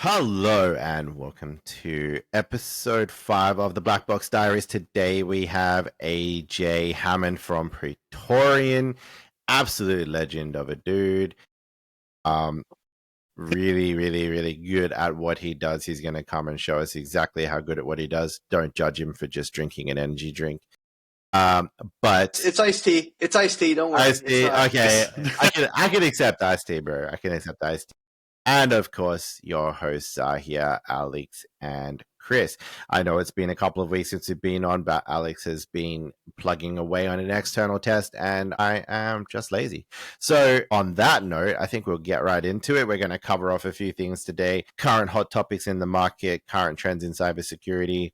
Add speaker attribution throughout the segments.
Speaker 1: Hello and welcome to episode 5 of the Blackbox Diaries. Today we have AJ Hammond from Praetorian, absolute legend of a dude. Really good at what he does. He's going to come and show us exactly how good at what he does. Don't judge him for just drinking an energy drink. But
Speaker 2: it's iced tea. It's iced tea. Don't worry.
Speaker 1: Iced tea. Okay, I can accept iced tea, bro. I can accept iced tea. And of course, your hosts are here, Alex and Chris. I know it's been a couple of weeks since we've been on, but Alex has been plugging away on an external test, and I am just lazy. So on that note, I think we'll get right into it. We're going to cover off a few things today. Current hot topics in the market, current trends in cybersecurity,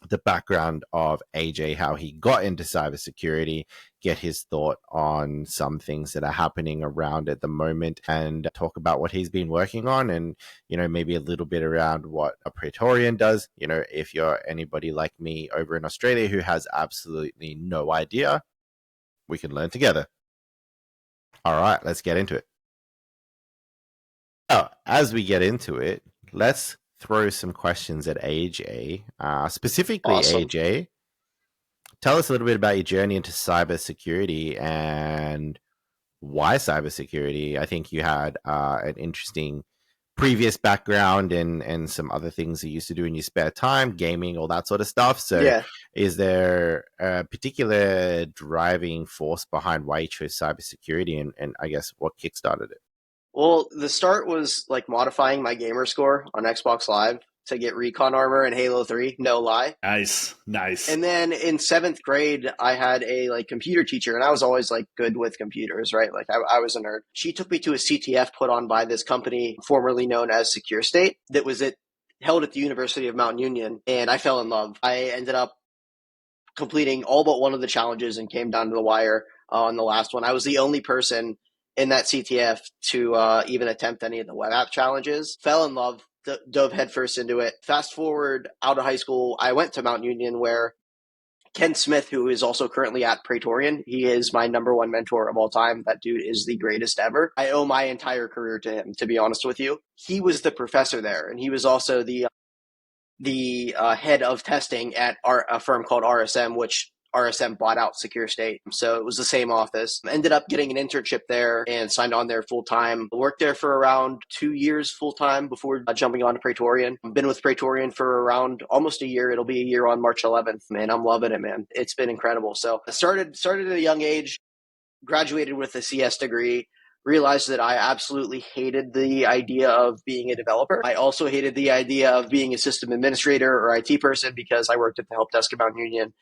Speaker 1: the background of AJ, how he got into cybersecurity, get his thought on some things that are happening around at the moment, and talk about what he's been working on, and maybe a little bit around what a Praetorian does. If you're anybody like me over in Australia who has absolutely no idea, we can learn together. All right, let's get into it. Oh, as we get into it, let's throw some questions at AJ. Specifically, awesome. AJ, tell us a little bit about your journey into cybersecurity and why cybersecurity. I think you had an interesting previous background and some other things you used to do in your spare time, gaming, all that sort of stuff. So yeah. Is there a particular driving force behind why you chose cybersecurity, and I guess what kickstarted it?
Speaker 2: Well, the start was like modifying my gamer score on Xbox Live to get recon armor in Halo 3, no lie.
Speaker 3: Nice.
Speaker 2: And then in 7th grade, I had a computer teacher, and I was always good with computers, right? I was a nerd. She took me to a CTF put on by this company formerly known as Secure State that was held at the University of Mount Union, and I fell in love. I ended up completing all but one of the challenges and came down to the wire on the last one. I was the only person in that CTF to even attempt any of the web app challenges. Fell in love, dove headfirst into it. Fast forward out of high school, I went to Mount Union where Ken Smith, who is also currently at Praetorian, he is my number one mentor of all time. That dude is the greatest ever. I owe my entire career to him, to be honest with you. He was the professor there, and he was also the head of testing at a firm called RSM, which RSM bought out Secure State. So it was the same office. Ended up getting an internship there and signed on there full time. Worked there for around 2 years full time before jumping on to Praetorian. I've been with Praetorian for around almost a year. It'll be a year on March 11th. Man, I'm loving it, man. It's been incredible. So I started at a young age, graduated with a CS degree, realized that I absolutely hated the idea of being a developer. I also hated the idea of being a system administrator or IT person because I worked at the help desk at Mount Union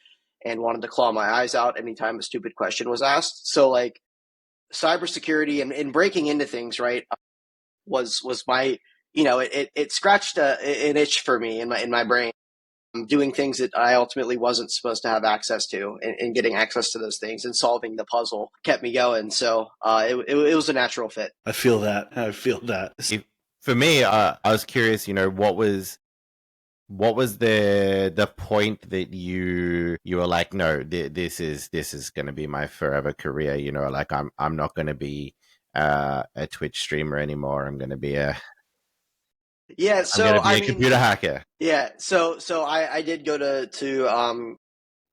Speaker 2: and wanted to claw my eyes out anytime a stupid question was asked. So cybersecurity and breaking into things, right, was my, it scratched an itch for me in my brain. Doing things that I ultimately wasn't supposed to have access to, and getting access to those things and solving the puzzle kept me going. So it was a natural fit.
Speaker 3: I feel that.
Speaker 1: For me, I was curious, what was the point that you were like, no, this is going to be my forever career? I'm not going to be a Twitch streamer anymore. I'm going to be a computer hacker.
Speaker 2: Yeah, so I did go to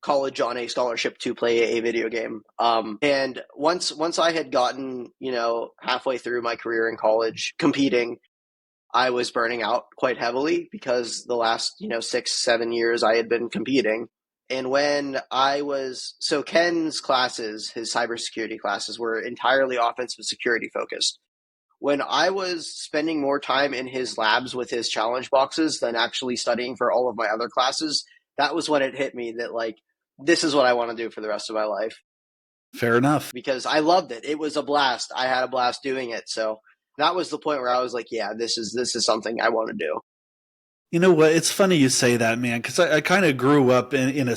Speaker 2: college on a scholarship to play a video game. And once I had gotten halfway through my career in college competing, I was burning out quite heavily because the last 6-7 years I had been competing. And when Ken's classes, his cybersecurity classes, were entirely offensive security focused. When I was spending more time in his labs with his challenge boxes than actually studying for all of my other classes, that was when it hit me that this is what I want to do for the rest of my life.
Speaker 3: Fair enough.
Speaker 2: Because I loved it. It was a blast. I had a blast doing it. So that was the point where I was like, yeah, this is something I want to do.
Speaker 3: You know what? It's funny you say that, man, because I kind of grew up in a...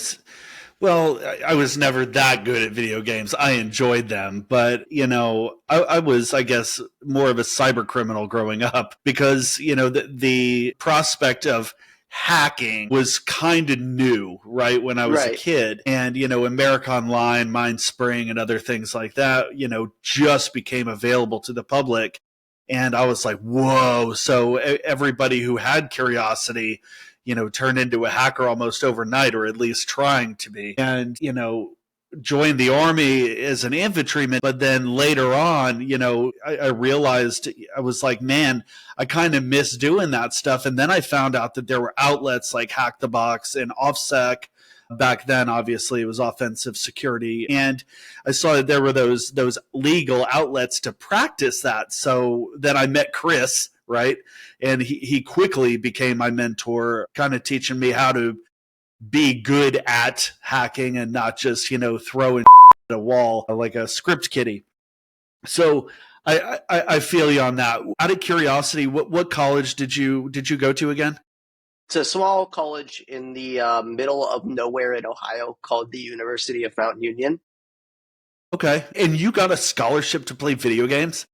Speaker 3: Well, I was never that good at video games. I enjoyed them, but, I was, I guess, more of a cyber criminal growing up because, the prospect of hacking was kind of new, right, when I was a kid. And, America Online, Mindspring, and other things like that, just became available to the public. And I was like, whoa. So everybody who had curiosity, turned into a hacker almost overnight, or at least trying to be. And, joined the army as an infantryman. But then later on, I realized, I was like, man, I kind of miss doing that stuff. And then I found out that there were outlets like Hack the Box and OffSec. Back then, obviously, it was offensive security. And I saw that there were those legal outlets to practice that. So then I met Chris, right? And he quickly became my mentor, kind of teaching me how to be good at hacking and not just, throwing at a wall like a script kiddie. So I feel you on that. Out of curiosity, what college did you go to again?
Speaker 2: It's a small college in the middle of nowhere in Ohio called the University of Mount Union.
Speaker 3: Okay. And you got a scholarship to play video games?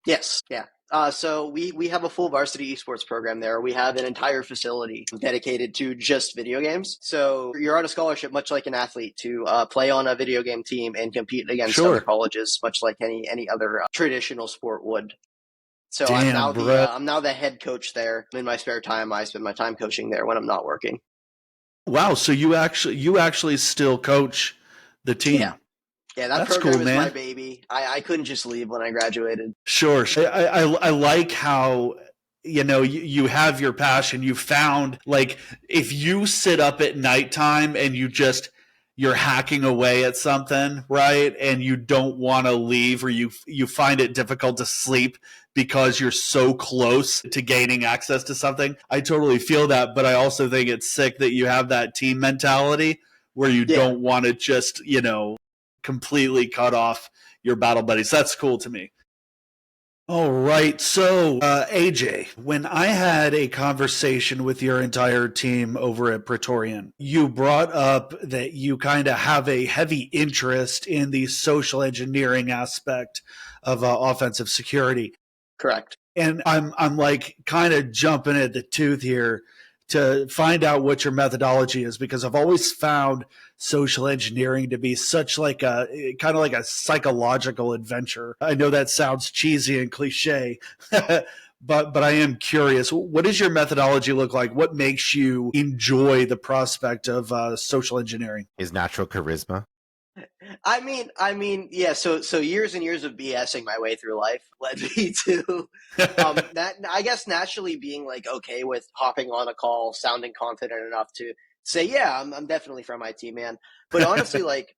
Speaker 2: Yes. Yeah. So we have a full varsity esports program there. We have an entire facility dedicated to just video games. So you're on a scholarship, much like an athlete, to play on a video game team and compete against other colleges, much like any other traditional sport would. So I'm now the head coach there. In my spare time, I spend my time coaching there when I'm not working.
Speaker 3: Wow! So you actually still coach the team?
Speaker 2: Yeah, that program is my baby. I couldn't just leave when I graduated.
Speaker 3: Sure. I like how you have your passion. You found, like, if you sit up at nighttime and you're hacking away at something, right? And you don't want to leave, or you find it difficult to sleep because you're so close to gaining access to something. I totally feel that, but I also think it's sick that you have that team mentality where you don't want to just, completely cut off your battle buddies. That's cool to me. All right. So, AJ, when I had a conversation with your entire team over at Praetorian, you brought up that you kind of have a heavy interest in the social engineering aspect of offensive security.
Speaker 2: Correct.
Speaker 3: And I'm like kind of jumping at the tooth here to find out what your methodology is, because I've always found social engineering to be such like a kind of like a psychological adventure. I know that sounds cheesy and cliche, but I am curious. What does your methodology look like? What makes you enjoy the prospect of social engineering?
Speaker 1: His natural charisma.
Speaker 2: I mean, yeah. So years and years of BSing my way through life led me to that. I guess naturally being like okay with hopping on a call, sounding confident enough to say, yeah, I'm definitely from IT, man. But honestly, like,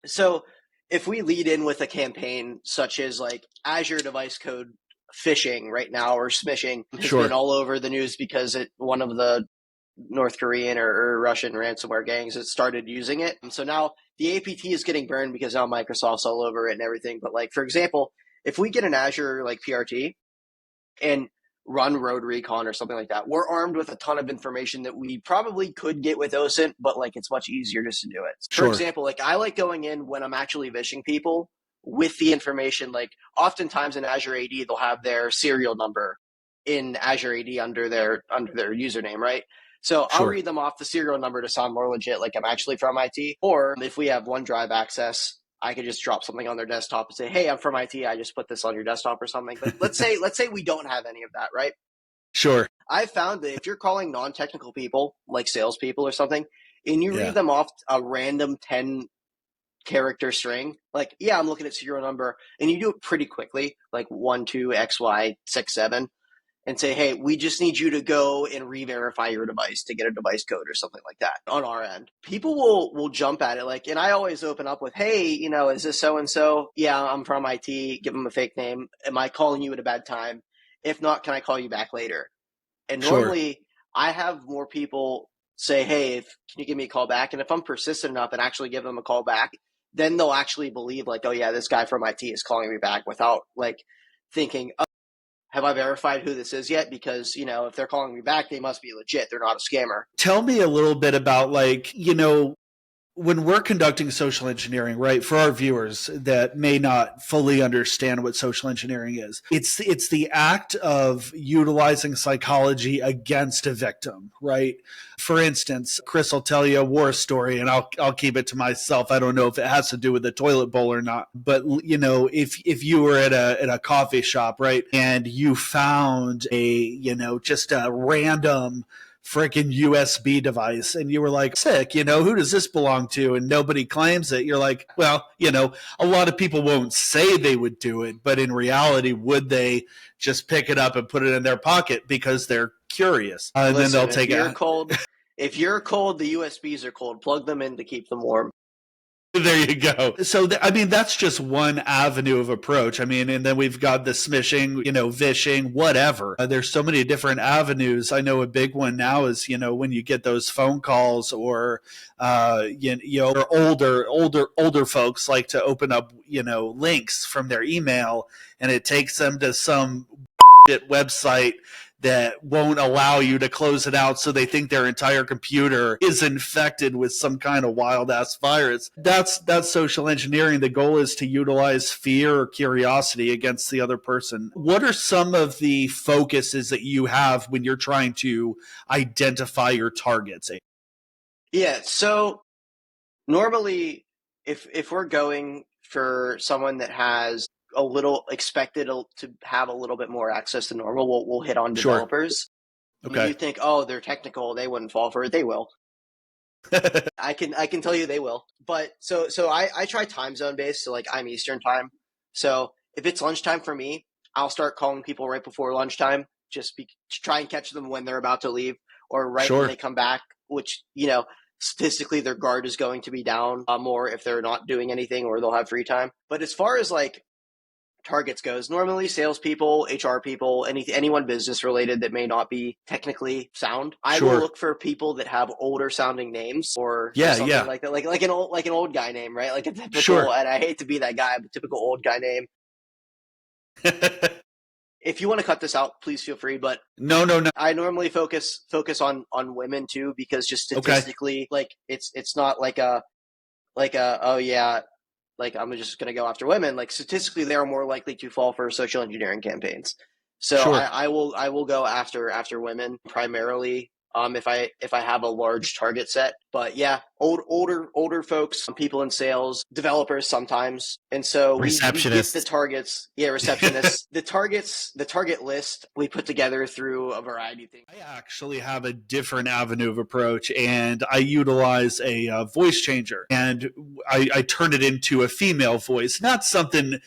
Speaker 2: so if we lead in with a campaign such as like Azure device code phishing right now, or smishing has been all over the news because one of the North Korean or Russian ransomware gangs has started using it. So now the APT is getting burned because now Microsoft's all over it and everything. But like, for example, if we get an Azure like PRT and run road recon or something like that, we're armed with a ton of information that we probably could get with OSINT, but like it's much easier just to do it. For example, like I like going in when I'm actually vishing people with the information. Like oftentimes in Azure AD, they'll have their serial number in Azure AD under their username, right? So I'll read them off the serial number to sound more legit, like I'm actually from IT. Or if we have OneDrive access, I could just drop something on their desktop and say, hey, I'm from IT. I just put this on your desktop or something. But let's say we don't have any of that, right?
Speaker 3: Sure.
Speaker 2: I've found that if you're calling non-technical people, like salespeople or something, and you read them off a random 10-character string, like, yeah, I'm looking at serial number, and you do it pretty quickly, like 12XY67, and say, hey, we just need you to go and re-verify your device to get a device code or something like that on our end. People will jump at it. Like, and I always open up with, hey, is this so-and-so? Yeah, I'm from IT. Give them a fake name. Am I calling you at a bad time? If not, can I call you back later? And normally I have more people say, hey, can you give me a call back? And if I'm persistent enough and actually give them a call back, then they'll actually believe like, oh yeah, this guy from IT is calling me back, without like thinking, oh, have I verified who this is yet? Because, if they're calling me back, they must be legit. They're not a scammer.
Speaker 3: Tell me a little bit about, like, when we're conducting social engineering, right, for our viewers that may not fully understand what social engineering is, it's the act of utilizing psychology against a victim, right? For instance, Chris will tell you a war story, and I'll keep it to myself. I don't know if it has to do with the toilet bowl or not, but if you were at a coffee shop, right, and you found just a random freaking USB device, and you were like, sick, who does this belong to? And nobody claims it. You're like, well, a lot of people won't say they would do it, but in reality, would they just pick it up and put it in their pocket because they're curious? And
Speaker 2: Listen,
Speaker 3: then they'll take
Speaker 2: if you're
Speaker 3: it.
Speaker 2: cold, if you're cold, the USBs are cold. Plug them in to keep them warm.
Speaker 3: There you go. So, that's just one avenue of approach. And then we've got the smishing, vishing, whatever. There's so many different avenues. I know a big one now is, when you get those phone calls or, or older folks like to open up, links from their email, and it takes them to some website that won't allow you to close it out, so they think their entire computer is infected with some kind of wild ass virus. That's social engineering. The goal is to utilize fear or curiosity against the other person. What are some of the focuses that you have when you're trying to identify your targets?
Speaker 2: Yeah, so normally if we're going for someone that has a little expected to have a little bit more access to normal, we'll hit on developers.
Speaker 3: Sure.
Speaker 2: Okay. You think, oh, they're technical, they wouldn't fall for it. They will. I can tell you they will. But so I try time zone based. So like I'm Eastern time. So if it's lunchtime for me, I'll start calling people right before lunchtime, to try and catch them when they're about to leave or right when they come back, which, statistically their guard is going to be down more if they're not doing anything or they'll have free time. But as far as like targets goes, normally salespeople, HR people, anyone business related that may not be technically sound. I will look for people that have older sounding names or something like that, like an old guy name, right? Like a typical, and I hate to be that guy, but typical old guy name. If you want to cut this out, please feel free. But
Speaker 3: no.
Speaker 2: I normally focus on women too, because just statistically, like it's not like oh yeah, like I'm just going to go after women. Like statistically, they are more likely to fall for social engineering campaigns. So I will go after women primarily. If I have a large target set, but yeah, older folks, people in sales, developers sometimes, and so we get the targets. Yeah, receptionists. the target list we put together through a variety of things.
Speaker 3: I actually have a different avenue of approach, and I utilize a voice changer, and I turn it into a female voice, not something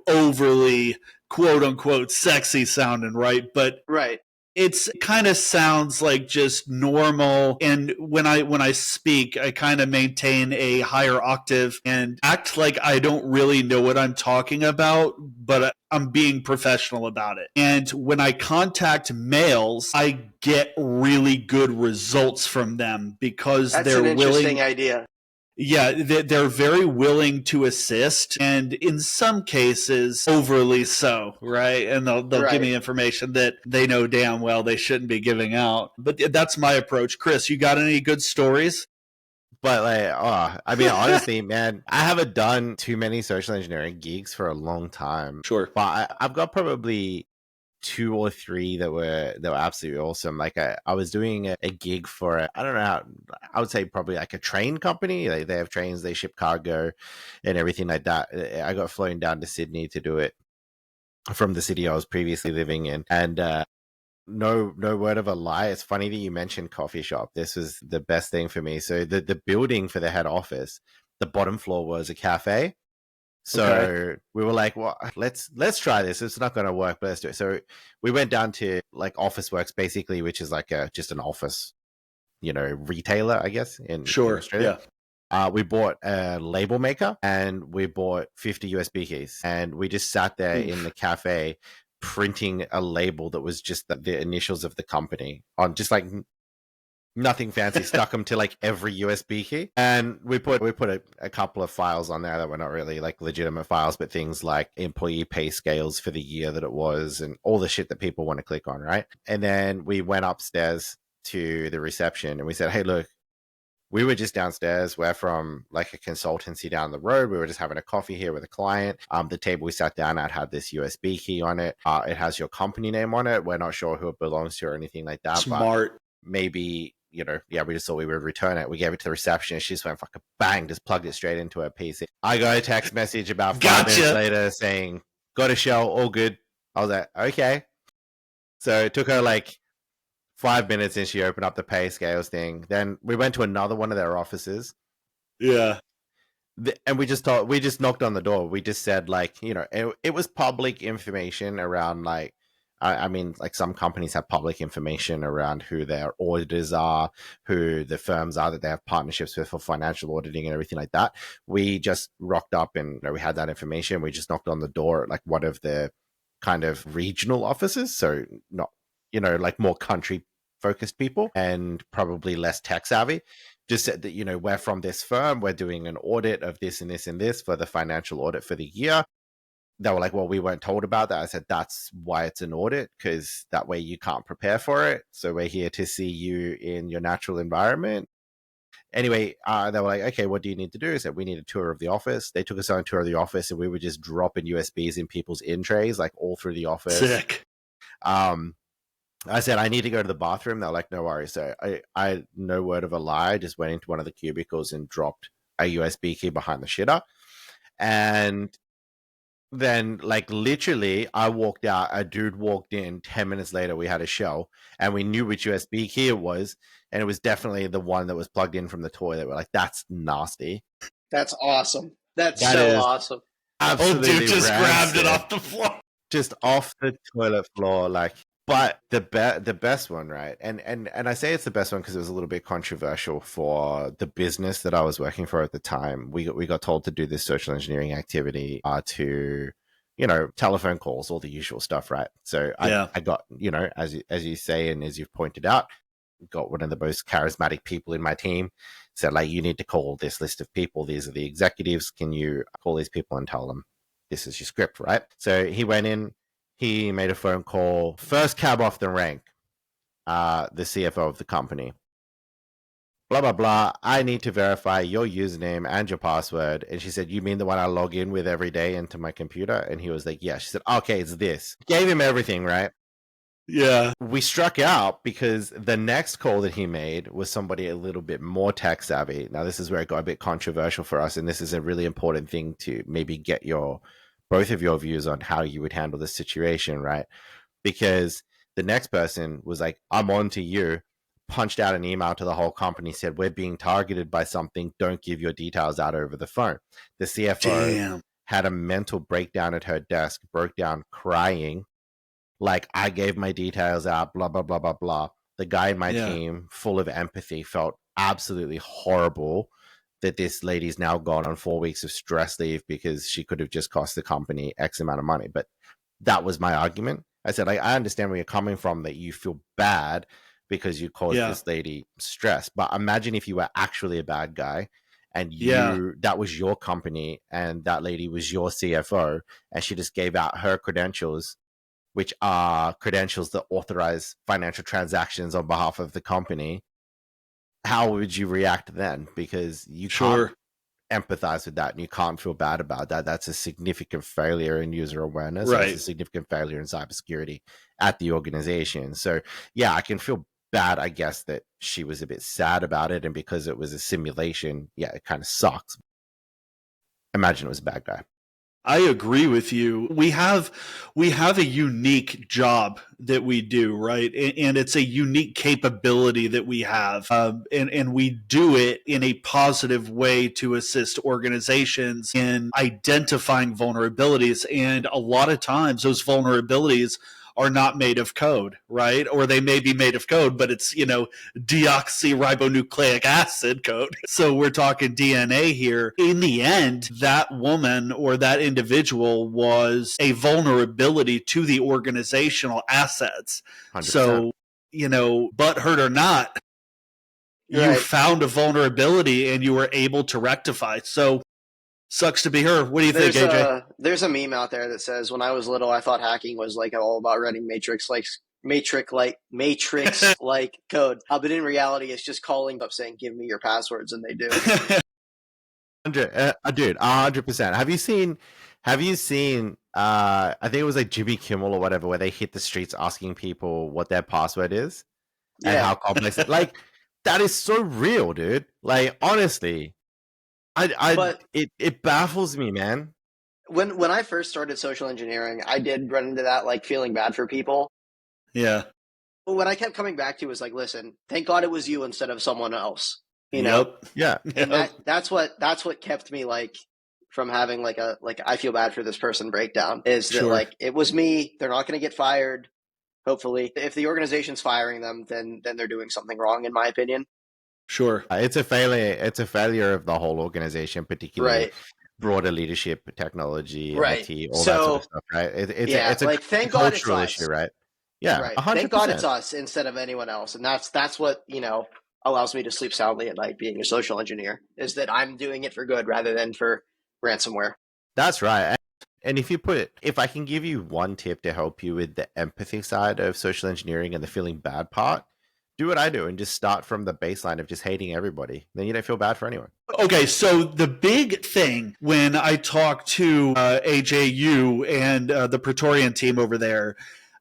Speaker 3: overly quote unquote sexy sounding, right? But
Speaker 2: right.
Speaker 3: It's kind of sounds like just normal, and when I speak, I kind of maintain a higher octave and act like I don't really know what I'm talking about, but I'm being professional about it. And when I contact males, I get really good results from them because
Speaker 2: That's
Speaker 3: they're
Speaker 2: an interesting
Speaker 3: willing.
Speaker 2: idea.
Speaker 3: Yeah, they're very willing to assist, and in some cases, overly so, right? And they'll give me information that they know damn well they shouldn't be giving out. But that's my approach. Chris, you got any good stories?
Speaker 1: But honestly, man, I haven't done too many social engineering gigs for a long time.
Speaker 3: Sure.
Speaker 1: But I've got probably 2 or 3 that were absolutely awesome. Like I was doing a gig for I don't know how, I would say probably like a train company. Like they have trains, they ship cargo and everything like that. I got flown down to Sydney to do it from the city I was previously living in, and no word of a lie, it's funny that you mentioned coffee shop. This was the best thing for me. So the building for the head office, the bottom floor was a cafe. So we were like, well, let's try this. It's not going to work, but let's do it. So we went down to like Officeworks, basically, which is like just an office, retailer, I guess, in Australia. Yeah. We bought a label maker and we bought 50 USB keys, and we just sat there in the cafe printing a label that was just the initials of the company on just like nothing fancy, stuck them to like every USB key. And we put a couple of files on there that were not really like legitimate files, but things like employee pay scales for the year that it was and all the shit that people want to click on, right? And then we went upstairs to the reception and we said, hey, look, We were just downstairs. We're from like a consultancy down the road. We were just having a coffee here with a client. The table we sat down at had this USB key on it. It has your company name on it. We're not sure who it belongs to or anything like that.
Speaker 3: Smart.
Speaker 1: But maybe, we just thought we would return it. We gave it to the receptionist. She just went fucking bang, just plugged it straight into her PC. I got a text message about 5 minutes later saying, got a shell, all good. I was like, okay. So it took her like 5 minutes and she opened up the pay scales thing. Then we went to another one of their offices.
Speaker 3: Yeah.
Speaker 1: And we just knocked on the door. We just said like, it was public information around like, I mean, like some companies have public information around who their auditors are, who the firms are that they have partnerships with for financial auditing and everything like that. We just rocked up and we had that information. We just knocked on the door at like one of the kind of regional offices. So not, like more country focused people and probably less tech savvy. Just said that, we're from this firm. We're doing an audit of this and this and this for the financial audit for the year. They were like, well, we weren't told about that. I said, that's why it's an audit, because that way you can't prepare for it. So we're here to see you in your natural environment. Anyway, they were like, okay, what do you need to do? I said, we need a tour of the office. They took us on a tour of the office and we were just dropping USBs in people's in trays, like all through the office.
Speaker 3: Sick.
Speaker 1: I said, I need to go to the bathroom. They're like, no worries. So I no word of a lie, just went into one of the cubicles and dropped a USB key behind the shitter. And then, like, literally, I walked out. A dude walked in. 10 minutes later, we had a show, and we knew which USB key it was, and it was definitely the one that was plugged in from the toilet. We're like, that's nasty.
Speaker 2: That's awesome. That so awesome.
Speaker 3: Absolutely, dude just grabbed it off the floor,
Speaker 1: just off the toilet floor, like. But the best one, right? And I say it's the best one because it was a little bit controversial for the business that I was working for at the time. We got told to do this social engineering activity to, telephone calls, all the usual stuff, right? So I got, as you say and as you've pointed out, got one of the most charismatic people in my team. Said, like, you need to call this list of people. These are the executives. Can you call these people and tell them this is your script, right? So he went in. He made a phone call, first cab off the rank, the CFO of the company. Blah, blah, blah. I need to verify your username and your password. And she said, you mean the one I log in with every day into my computer? And he was like, yeah. She said, okay, it's this. Gave him everything, right?
Speaker 3: Yeah.
Speaker 1: We struck out because the next call that he made was somebody a little bit more tech savvy. Now, this is where it got a bit controversial for us. And this is a really important thing to maybe get both of your views on how you would handle this situation, right? Because the next person was like, I'm on to you, punched out an email to the whole company, said, we're being targeted by something. Don't give your details out over the phone. The CFO had a mental breakdown at her desk, broke down crying. Like, I gave my details out, blah, blah, blah, blah, blah. The guy in my team, full of empathy, felt absolutely horrible that this lady's now gone on 4 weeks of stress leave because she could have just cost the company X amount of money. But that was my argument. I said, I understand where you're coming from, that you feel bad because you caused this lady stress. But imagine if you were actually a bad guy and that was your company and that lady was your CFO and she just gave out her credentials, which are credentials that authorize financial transactions on behalf of the company. How would you react then? Because you can't empathize with that and you can't feel bad about that. That's a significant failure in user awareness. Right. It's a significant failure in cybersecurity at the organization. So yeah, I can feel bad, I guess, that she was a bit sad about it. And because it was a simulation, it kind of sucks. Imagine it was a bad guy.
Speaker 3: I agree with you. We have a unique job that we do, right? And it's a unique capability that we have. And we do it in a positive way to assist organizations in identifying vulnerabilities. And a lot of times those vulnerabilities are not made of code, right? Or they may be made of code, but it's, deoxyribonucleic acid code. So we're talking DNA here. In the end, that woman or that individual was a vulnerability to the organizational assets. 100%. So, butthurt or not, you found a vulnerability and you were able to rectify. So sucks to be her. What do you think, AJ?
Speaker 2: There's a meme out there that says, when I was little, I thought hacking was like all about writing matrix like Matrix like code. But in reality, it's just calling up saying, "Give me your passwords," and they do.
Speaker 1: Dude, 100%. Have you seen? I think it was like Jimmy Kimmel or whatever, where they hit the streets asking people what their password is and how complex it. Like that is so real, dude. Like honestly, it baffles me, man.
Speaker 2: When I first started social engineering, I did run into that, like feeling bad for people.
Speaker 3: Yeah.
Speaker 2: But what I kept coming back to was like, listen, thank God it was you instead of someone else. You know?
Speaker 1: Yeah.
Speaker 2: And that's what kept me like from having like I feel bad for this person breakdown is that like it was me. They're not going to get fired. Hopefully, if the organization's firing them, then they're doing something wrong, in my opinion.
Speaker 3: Sure.
Speaker 1: It's a failure. It's a failure of the whole organization, particularly broader leadership, technology, IT, all that sort of stuff, right? It's a like,
Speaker 2: thank God it's us.
Speaker 1: issue, right? Yeah,
Speaker 2: right.
Speaker 1: 100%.
Speaker 2: Thank God it's us instead of anyone else, and that's what allows me to sleep soundly at night. Being a social engineer is that I'm doing it for good rather than for ransomware.
Speaker 1: That's right. And if I can give you one tip to help you with the empathy side of social engineering and the feeling bad part, do what I do and just start from the baseline of just hating everybody. Then you don't feel bad for anyone.
Speaker 3: Okay, so the big thing when I talk to AJU and the Praetorian team over there,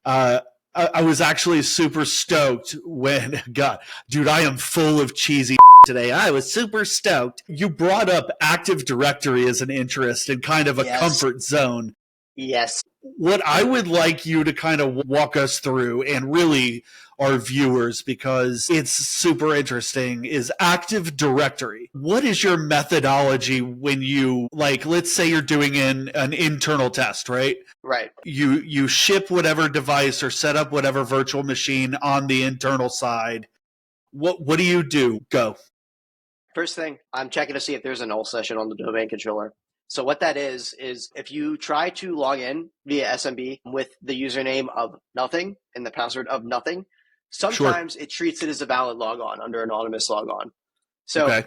Speaker 3: I was actually super stoked when, God, dude, I am full of cheesy today. I was super stoked. You brought up Active Directory as an interest and kind of a comfort zone.
Speaker 2: Yes.
Speaker 3: What I would like you to kind of walk us through, and really our viewers, because it's super interesting, is Active Directory. What is your methodology when you, like, let's say you're doing an internal test, right?
Speaker 2: Right.
Speaker 3: You ship whatever device or set up whatever virtual machine on the internal side. What do you do? Go.
Speaker 2: First thing, I'm checking to see if there's a null session on the domain controller. So what that is if you try to log in via SMB with the username of nothing and the password of nothing, sometimes it treats it as a valid logon under anonymous logon. So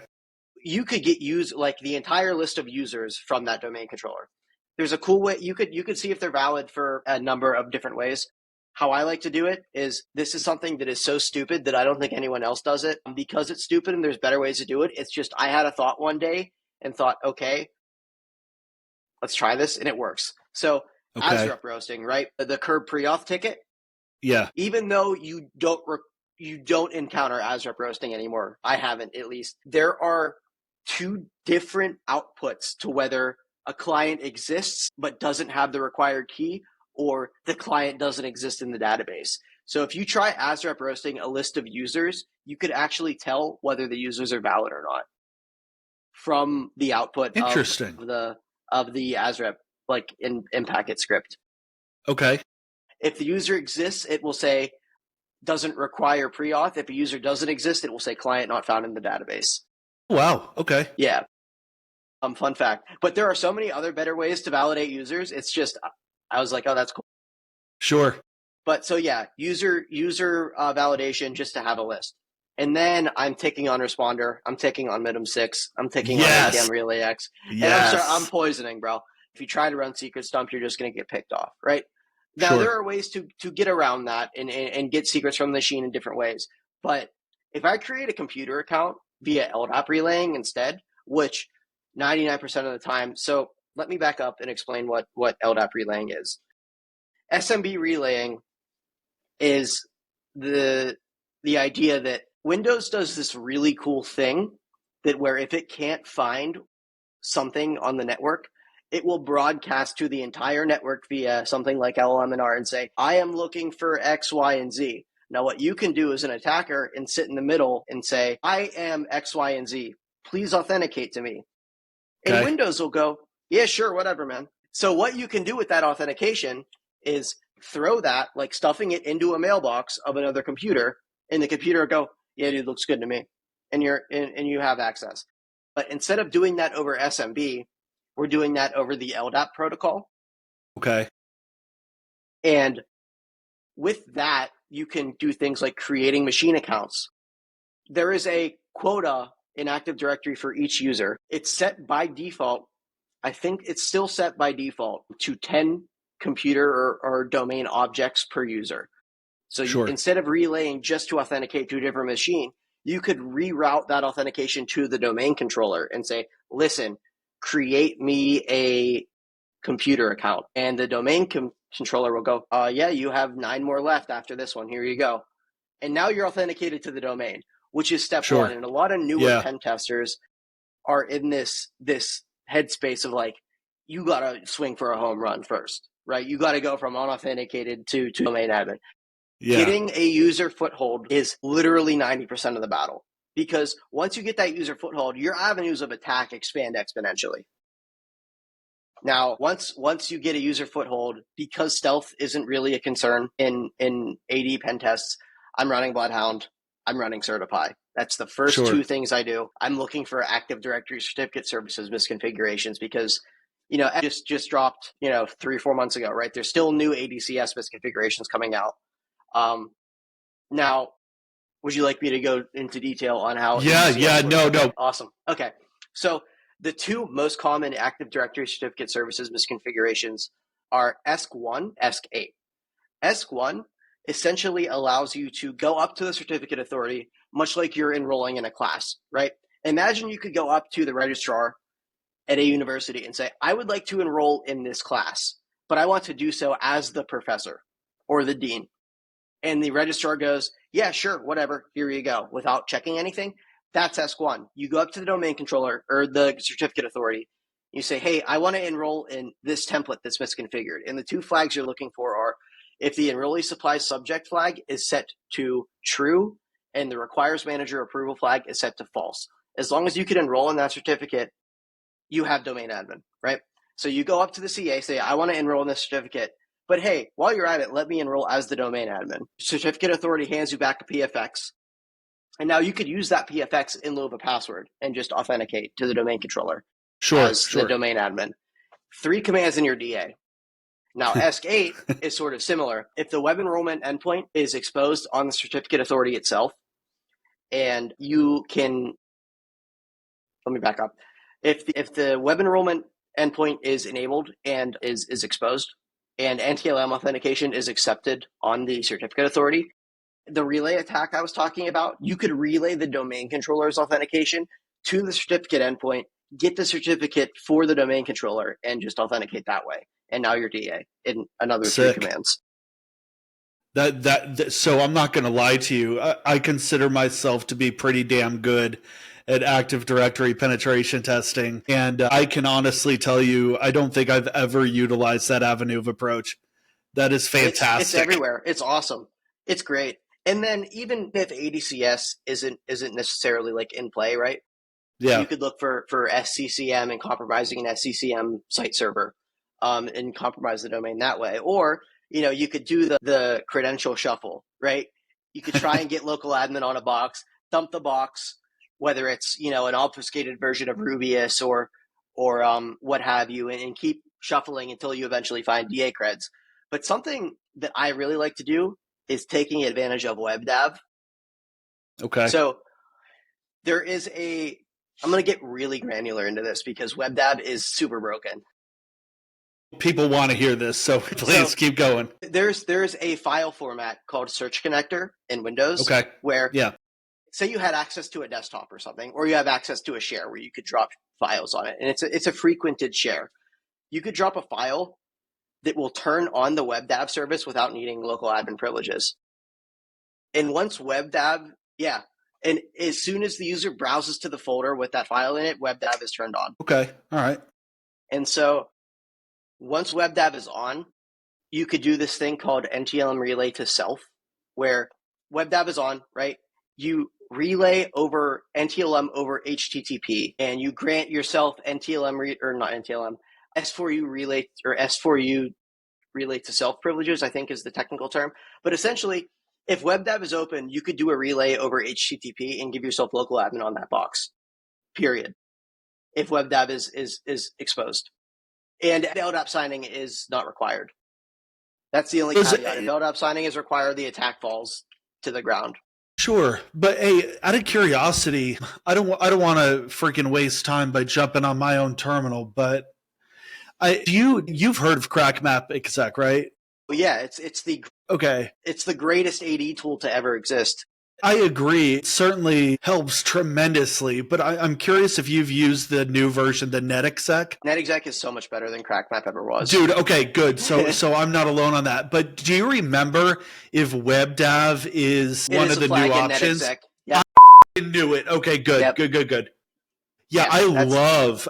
Speaker 2: you could use like the entire list of users from that domain controller. There's a cool way you could see if they're valid for a number of different ways. How I like to do it is this is something that is so stupid that I don't think anyone else does it. Because it's stupid and there's better ways to do it. It's just I had a thought one day and thought, okay, let's try this, and it works. So ASREP roasting, right? The curb pre-auth ticket.
Speaker 3: Yeah.
Speaker 2: Even though you don't encounter ASREP roasting anymore, I haven't at least. There are two different outputs to whether a client exists but doesn't have the required key, or the client doesn't exist in the database. So if you try ASREP roasting a list of users, you could actually tell whether the users are valid or not from the output of the ASREP, like in packet script.
Speaker 3: Okay.
Speaker 2: If the user exists, it will say doesn't require pre-auth. If a user doesn't exist, it will say client not found in the database.
Speaker 3: Wow. Okay.
Speaker 2: Yeah. Fun fact. But there are so many other better ways to validate users. It's just, I was like, oh, that's cool.
Speaker 3: Sure.
Speaker 2: But so yeah, user validation just to have a list. And then I'm taking on Responder. I'm taking on Minim 6. I'm taking on ATM Relay X. And I'm poisoning, bro. If you try to run Secret Stump, you're just going to get picked off, right? Now, there are ways to get around that and get secrets from the machine in different ways. But if I create a computer account via LDAP relaying instead, which 99% of the time, so let me back up and explain what LDAP relaying is. SMB relaying is the idea that Windows does this really cool thing that where if it can't find something on the network, it will broadcast to the entire network via something like LLMNR and say, I am looking for X, Y, and Z. Now, what you can do as an attacker and sit in the middle and say, I am X, Y, and Z. Please authenticate to me. Okay. And Windows will go, yeah, sure, whatever, man. So what you can do with that authentication is throw that, like stuffing it into a mailbox of another computer, and the computer will go, yeah, dude, looks good to me. And you have access. But instead of doing that over SMB, we're doing that over the LDAP protocol.
Speaker 3: Okay.
Speaker 2: And with that, you can do things like creating machine accounts. There is a quota in Active Directory for each user. It's set by default. I think it's still set by default to 10 computer or domain objects per user. So
Speaker 3: Sure.
Speaker 2: instead of relaying just to authenticate to a different machine, you could reroute that authentication to the domain controller and say, listen, create me a computer account. And the domain controller will go, yeah, you have 9 more left after this one. Here you go. And now you're authenticated to the domain, which is step
Speaker 3: Sure.
Speaker 2: one. And a lot of newer pen testers are in this headspace of like, you got to swing for a home run first, right? You got to go from unauthenticated to domain admin.
Speaker 3: Yeah.
Speaker 2: Getting a user foothold is literally 90% of the battle, because once you get that user foothold, your avenues of attack expand exponentially. Now, once you get a user foothold, because stealth isn't really a concern in AD pen tests, I'm running Bloodhound, I'm running Certify. That's the first two things I do. I'm looking for Active Directory certificate services misconfigurations because, you know, just dropped, 3 or 4 months ago, right? There's still new ADCS misconfigurations coming out. Now, would you like me to go into detail on how?
Speaker 3: No.
Speaker 2: Awesome. Okay. So the two most common Active Directory certificate services misconfigurations are ESC1, ESC8. ESC1 essentially allows you to go up to the certificate authority, much like you're enrolling in a class, right? Imagine you could go up to the registrar at a university and say, I would like to enroll in this class, but I want to do so as the professor or the dean. And the registrar goes, yeah, sure, whatever, here you go, without checking anything. That's ESC1. You go up to the domain controller or the certificate authority. You say, hey, I want to enroll in this template that's misconfigured. And the two flags you're looking for are if the enrollee supplies subject flag is set to true and the requires manager approval flag is set to false. As long as you can enroll in that certificate, you have domain admin, right? So you go up to the CA, say, I want to enroll in this certificate. But hey, while you're at it, let me enroll as the domain admin. Certificate authority hands you back a PFX. And now you could use that PFX in lieu of a password and just authenticate to the domain controller as the domain admin. 3 commands in your DA. Now, ESC8 is sort of similar. If the web enrollment endpoint is exposed on the certificate authority itself, and you can, let me back up. If the web enrollment endpoint is enabled and is exposed, and NTLM authentication is accepted on the certificate authority, the relay attack I was talking about, you could relay the domain controller's authentication to the certificate endpoint, get the certificate for the domain controller, and just authenticate that way. And now you're DA in another 3 commands.
Speaker 3: So I'm not going to lie to you. I consider myself to be pretty damn good at Active Directory penetration testing. And I can honestly tell you, I don't think I've ever utilized that avenue of approach. That is fantastic.
Speaker 2: It's everywhere. It's awesome. It's great. And then even if ADCS isn't necessarily like in play, right?
Speaker 3: Yeah.
Speaker 2: You could look for SCCM and compromising an SCCM site server and compromise the domain that way. Or, you could do the credential shuffle, right? You could try and get local admin on a box, dump the box, whether it's, an obfuscated version of Rubius or what have you, and keep shuffling until you eventually find DA creds. But something that I really like to do is taking advantage of WebDAV.
Speaker 3: Okay.
Speaker 2: So there is I'm going to get really granular into this because WebDAV is super broken.
Speaker 3: People want to hear this, so please keep going.
Speaker 2: There's a file format called Search Connector in Windows.
Speaker 3: Okay.
Speaker 2: Where, say you had access to a desktop or something, or you have access to a share where you could drop files on it, and it's a frequented share. You could drop a file that will turn on the WebDAV service without needing local admin privileges. And once WebDAV, and as soon as the user browses to the folder with that file in it, WebDAV is turned on.
Speaker 3: Okay, all right.
Speaker 2: And so once WebDAV is on, you could do this thing called NTLM relay to self, where WebDAV is on, right? You relay over NTLM over HTTP, and you grant yourself S4U relay or S4U relay to self privileges, I think is the technical term. But essentially, if WebDAV is open, you could do a relay over HTTP and give yourself local admin on that box, period, if WebDAV is exposed. And LDAP signing is not required. That's the only caveat. If LDAP signing is required, the attack falls to the ground.
Speaker 3: Sure, but hey, out of curiosity, I don't want to freaking waste time by jumping on my own terminal, but you've heard of CrackMap exec, right?
Speaker 2: Yeah, it's
Speaker 3: Okay.
Speaker 2: the greatest AD tool to ever exist.
Speaker 3: I agree. It certainly helps tremendously, but I'm curious if you've used the new version, the NetExec.
Speaker 2: NetExec is so much better than CrackMap ever was.
Speaker 3: Dude, okay, good. So I'm not alone on that. But do you remember if WebDAV is one of the new options?
Speaker 2: Yeah.
Speaker 3: I knew it. Okay, good.
Speaker 2: Yep.
Speaker 3: Good. Yeah, I love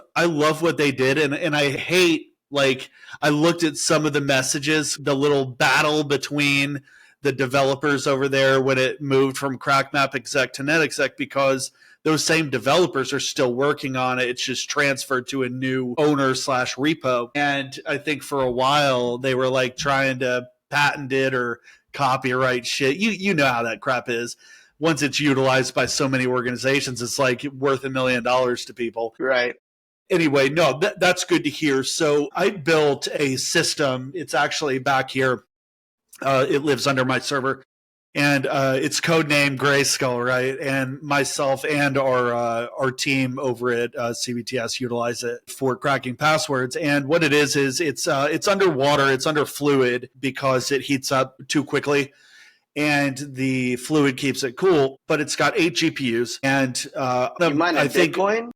Speaker 3: what they did, and I hate, like, I looked at some of the messages, the little battle between the developers over there when it moved from CrackMap exec to NetExec, because those same developers are still working on it. It's just transferred to a new owner / repo. And I think for a while they were like trying to patent it or copyright shit. You know how that crap is. Once it's utilized by so many organizations, it's like worth $1 million to people.
Speaker 2: Right.
Speaker 3: Anyway, no, that's good to hear. So I built a system. It's actually back here. It lives under my server, and it's codenamed Grayskull, right? And myself and our team over at CBTS utilize it for cracking passwords. And what it is it's underwater, it's under fluid because it heats up too quickly, and the fluid keeps it cool. But it's got 8 GPUs, and
Speaker 2: you mine a Bitcoin?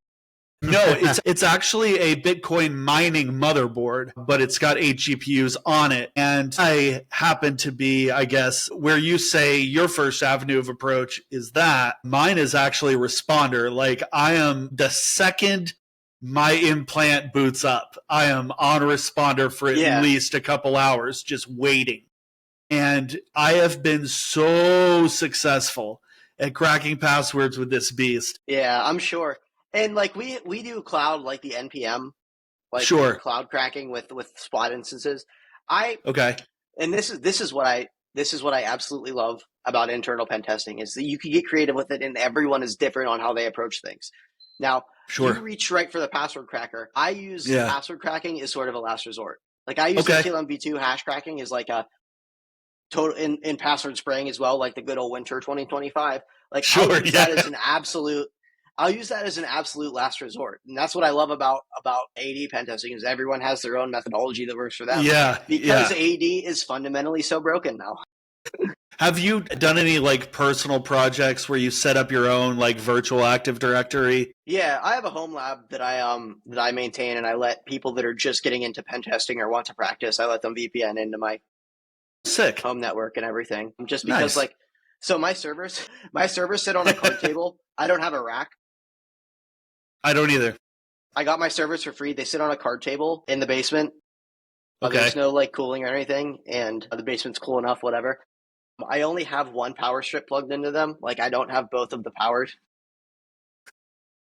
Speaker 3: No, it's actually a Bitcoin mining motherboard, but it's got 8 GPUs on it. And I happen to be, I guess, where you say your first avenue of approach is that. Mine is actually responder. Like, I am the second my implant boots up, I am on responder for at least a couple hours, just waiting. And I have been so successful at cracking passwords with this beast.
Speaker 2: Yeah, I'm sure. And like we do cloud, like the NPM, like
Speaker 3: sure,
Speaker 2: cloud cracking with spot instances.
Speaker 3: Okay.
Speaker 2: And this is what I absolutely love about internal pen testing is that you can get creative with it, and everyone is different on how they approach things. Now, you reach right for the password cracker. I use password cracking as sort of a last resort. Like I use the KLM V2 hash cracking as like a total in password spraying as well, like the good old winter 2025. Like I'll use that as an absolute. I'll use that as an absolute last resort. And that's what I love about AD pen testing is everyone has their own methodology that works for them.
Speaker 3: Yeah.
Speaker 2: Because AD is fundamentally so broken now.
Speaker 3: Have you done any like personal projects where you set up your own like virtual Active Directory?
Speaker 2: Yeah, I have a home lab that I maintain, and I let people that are just getting into pen testing or want to practice, I let them VPN into my home network and everything. Just because so my servers sit on a card table. I don't have a rack.
Speaker 3: I don't either.
Speaker 2: I got my servers for free. They sit on a card table in the basement.
Speaker 3: Okay.
Speaker 2: There's no like cooling or anything, and the basement's cool enough, whatever. I only have one power strip plugged into them. Like I don't have both of the powers.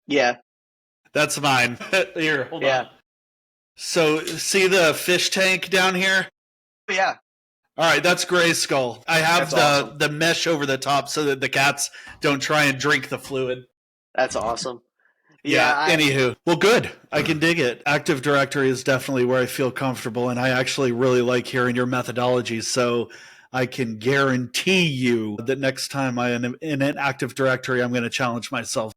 Speaker 2: Yeah.
Speaker 3: That's mine. Here, hold on. So see the fish tank down here?
Speaker 2: Yeah.
Speaker 3: All right, that's Grayskull. I have the mesh over the top so that the cats don't try and drink the fluid.
Speaker 2: That's awesome.
Speaker 3: Anywho. Well, good. I can dig it. Active Directory is definitely where I feel comfortable, and I actually really like hearing your methodology, so I can guarantee you that next time I am in an Active Directory, I'm going to challenge myself.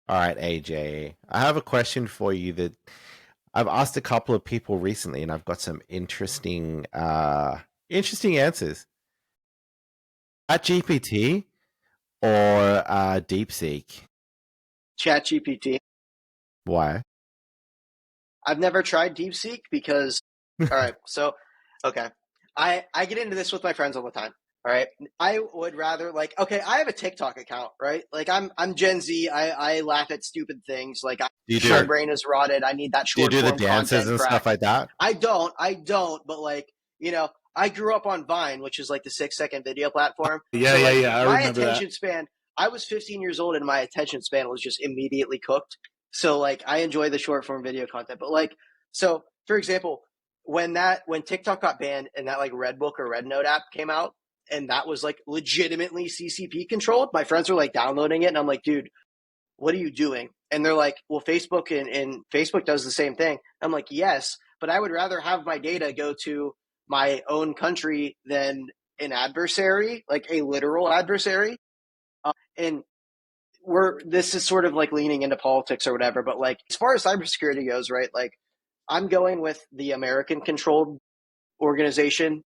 Speaker 1: All right, AJ. I have a question for you that I've asked a couple of people recently, and I've got some interesting answers. ChatGPT or DeepSeek?
Speaker 2: ChatGPT.
Speaker 1: Why?
Speaker 2: I've never tried DeepSeek because, all right, so, okay. I get into this with my friends all the time, all right? I would rather, like, okay, I have a TikTok account, right? Like, I'm Gen Z. I laugh at stupid things. Like, my brain is rotted. I need that short form content.
Speaker 1: Do you do the dances and stuff like that?
Speaker 2: I don't, but, like, you know, I grew up on Vine, which is, like, the 6-second video platform.
Speaker 3: Yeah.
Speaker 2: My attention span, I was 15 years old, and my attention span was just immediately cooked. So, like, I enjoy the short form video content. But, like, so, for example, when TikTok got banned and that, like, Redbook or Rednote app came out, and that was, like, legitimately CCP controlled, my friends were, like, downloading it, and I'm like, dude, what are you doing? And they're like, well, Facebook and Facebook does the same thing. I'm like, yes, but I would rather have my data go to my own country than an adversary, like a literal adversary. And this is sort of like leaning into politics or whatever, but like as far as cybersecurity goes, right? Like I'm going with the American controlled organization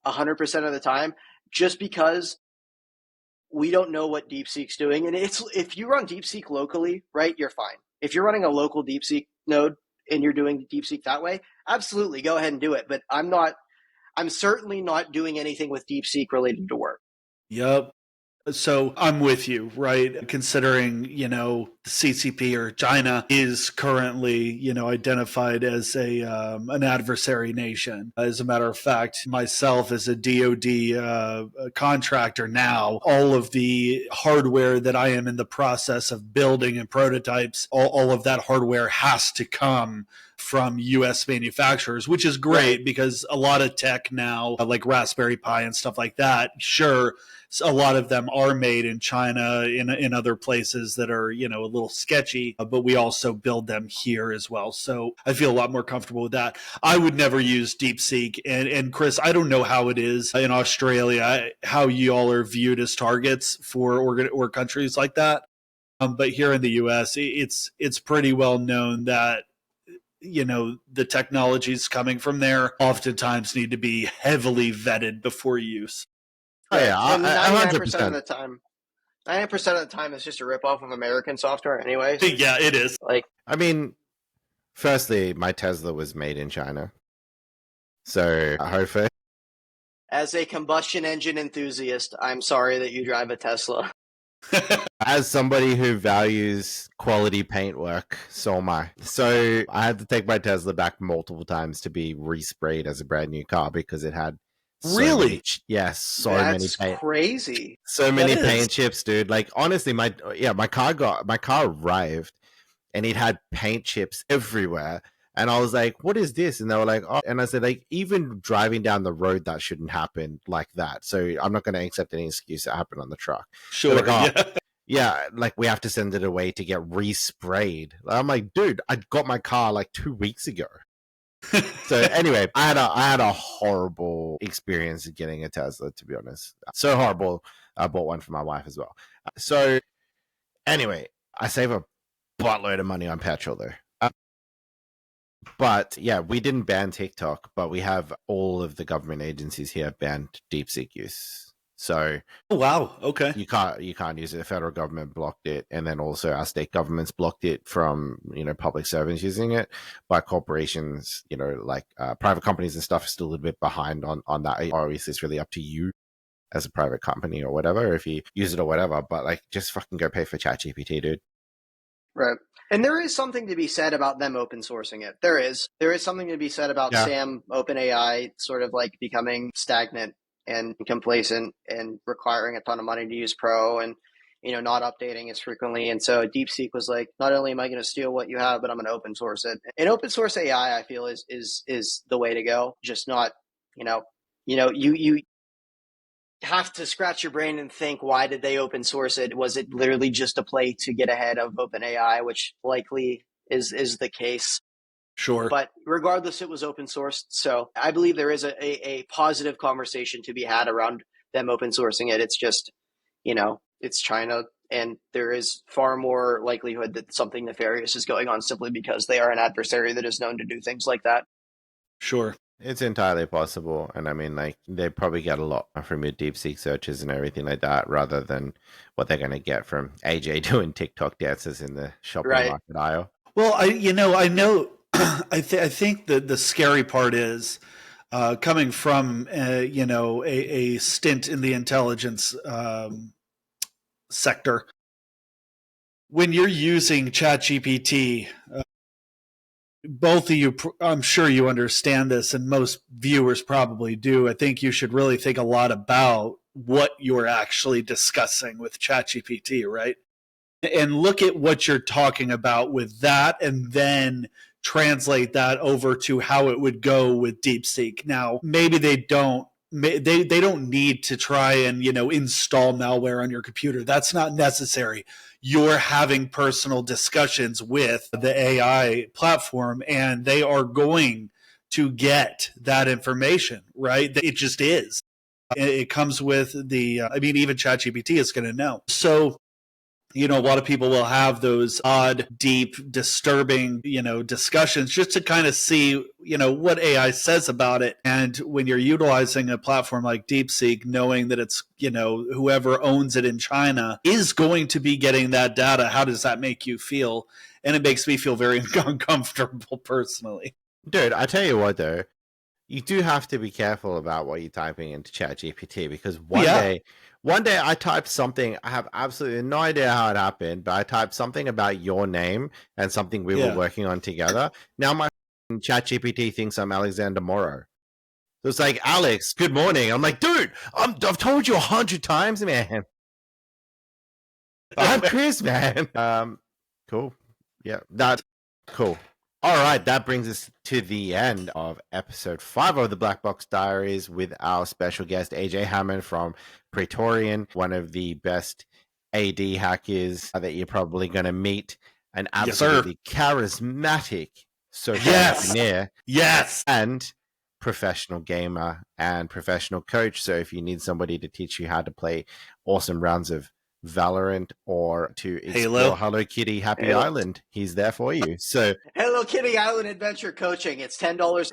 Speaker 2: 100% of the time, just because we don't know what DeepSeek's doing. And if you run DeepSeek locally, right, you're fine. If you're running a local DeepSeek node and you're doing DeepSeek that way, absolutely go ahead and do it. But I'm certainly not doing anything with DeepSeek related to work.
Speaker 3: Yep. So I'm with you, right? Considering, the CCP or China is currently, identified as an adversary nation. As a matter of fact, myself as a DoD contractor now, all of the hardware that I am in the process of building and prototypes, all of that hardware has to come from U.S. manufacturers, which is great because a lot of tech now, like Raspberry Pi and stuff like that, sure, a lot of them are made in China, in other places that are, a little sketchy, but we also build them here as well. So I feel a lot more comfortable with that. I would never use DeepSeek. And Chris, I don't know how it is in Australia, how you all are viewed as targets for or countries like that. But here in the U.S., it's pretty well known that the technologies coming from there oftentimes need to be heavily vetted before use.
Speaker 1: Oh yeah,
Speaker 2: and 99% of the time, 90% of the time, it's just a ripoff of American software, anyway.
Speaker 3: Yeah, it is.
Speaker 1: I mean, firstly, my Tesla was made in China, so hopefully.
Speaker 2: As a combustion engine enthusiast, I'm sorry that you drive a Tesla.
Speaker 1: As somebody who values quality paintwork, so am I. So I had to take my Tesla back multiple times to be resprayed as a brand new car because it had
Speaker 3: really,
Speaker 1: many
Speaker 2: crazy.
Speaker 1: So many paint chips, dude. Like honestly, my car arrived and it had paint chips everywhere. And I was like, what is this? And they were like, oh, and I said, like, even driving down the road, that shouldn't happen like that. So I'm not going to accept any excuse that happened on the truck.
Speaker 3: Sure.
Speaker 1: Like, like we have to send it away to get resprayed. I'm like, dude, I got my car like 2 weeks ago. So anyway, I had a horrible experience getting a Tesla, to be honest. So horrible. I bought one for my wife as well. So anyway, I save a buttload of money on petrol though. But yeah, we didn't ban TikTok, but we have all of the government agencies here banned DeepSeek use. So,
Speaker 3: oh, wow, okay,
Speaker 1: you can't use it. The federal government blocked it, and then also our state governments blocked it from public servants using it. But corporations, like private companies and stuff, are still a little bit behind on that. Obviously, it's really up to you as a private company or whatever if you use it or whatever. But like, just fucking go pay for ChatGPT, dude.
Speaker 2: Right. And there is something to be said about them open sourcing it. There is something to be said about Sam OpenAI sort of like becoming stagnant and complacent and requiring a ton of money to use Pro and, not updating as frequently. And so DeepSeek was like, not only am I going to steal what you have, but I'm going to open source it. And open source AI, I feel is the way to go. Just not, you have to scratch your brain and think, why did they open source it? Was it literally just a play to get ahead of OpenAI, which likely is the case?
Speaker 3: Sure.
Speaker 2: But regardless, it was open sourced. So I believe there is a positive conversation to be had around them open sourcing it. It's just, it's China, and there is far more likelihood that something nefarious is going on simply because they are an adversary that is known to do things like that.
Speaker 3: Sure.
Speaker 1: It's entirely possible. And I mean, like, they probably get a lot from your DeepSeek searches and everything like that, rather than what they're going to get from AJ doing TikTok dances in the shopping market aisle.
Speaker 3: Well, I know, I think that the scary part is coming from, a stint in the intelligence sector. When you're using ChatGPT, both of you, I'm sure you understand this, and most viewers probably do. I think you should really think a lot about what you're actually discussing with ChatGPT, right? And look at what you're talking about with that, and then translate that over to how it would go with DeepSeek. Now, maybe they don't need to try and install malware on your computer. That's not necessary. You're having personal discussions with the AI platform, and they are going to get that information, right? It just is. It comes with even ChatGPT is going to know. So A lot of people will have those odd, deep, disturbing, discussions just to kind of see, what AI says about it. And when you're utilizing a platform like DeepSeek, knowing that it's, whoever owns it in China is going to be getting that data, how does that make you feel? And it makes me feel very uncomfortable personally.
Speaker 1: Dude, I tell you what, though, you do have to be careful about what you're typing into ChatGPT, because one day I typed something. I have absolutely no idea how it happened, but I typed something about your name and something we were working on together. Now my ChatGPT thinks I'm Alexander Morrow. So it's like, Alex, good morning. I'm like, dude, I've told you 100 times, man. I'm Chris, man. Cool. Yeah, that's cool. All right, that brings us to the end of episode 5 of the Blackbox Diaries with our special guest, AJ Hammond from Praetorian, one of the best AD hackers that you're probably going to meet, an absolutely charismatic social engineer.
Speaker 3: Yes.
Speaker 1: And professional gamer and professional coach. So if you need somebody to teach you how to play awesome rounds of Valorant or to explore Hello Kitty Happy Island, he's there for you. So
Speaker 2: Hello Kitty Island Adventure Coaching, it's $10.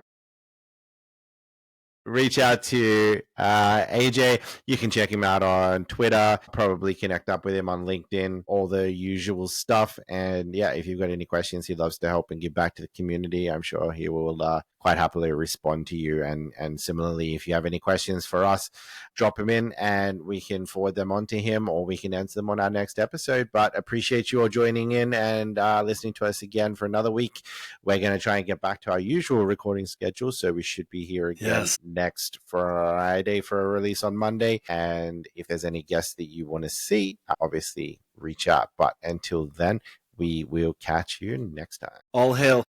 Speaker 1: Reach out to AJ. You can check him out on Twitter, probably connect up with him on LinkedIn, all the usual stuff. And yeah, if you've got any questions, he loves to help and give back to the community. I'm sure he will quite happily respond to you. And similarly, if you have any questions for us, drop them in and we can forward them on to him, or we can answer them on our next episode. But appreciate you all joining in and listening to us again for another week. We're going to try and get back to our usual recording schedule, so we should be here again next Friday for a release on Monday. And if there's any guests that you want to see, obviously reach out. But until then, we will catch you next time.
Speaker 3: All hail.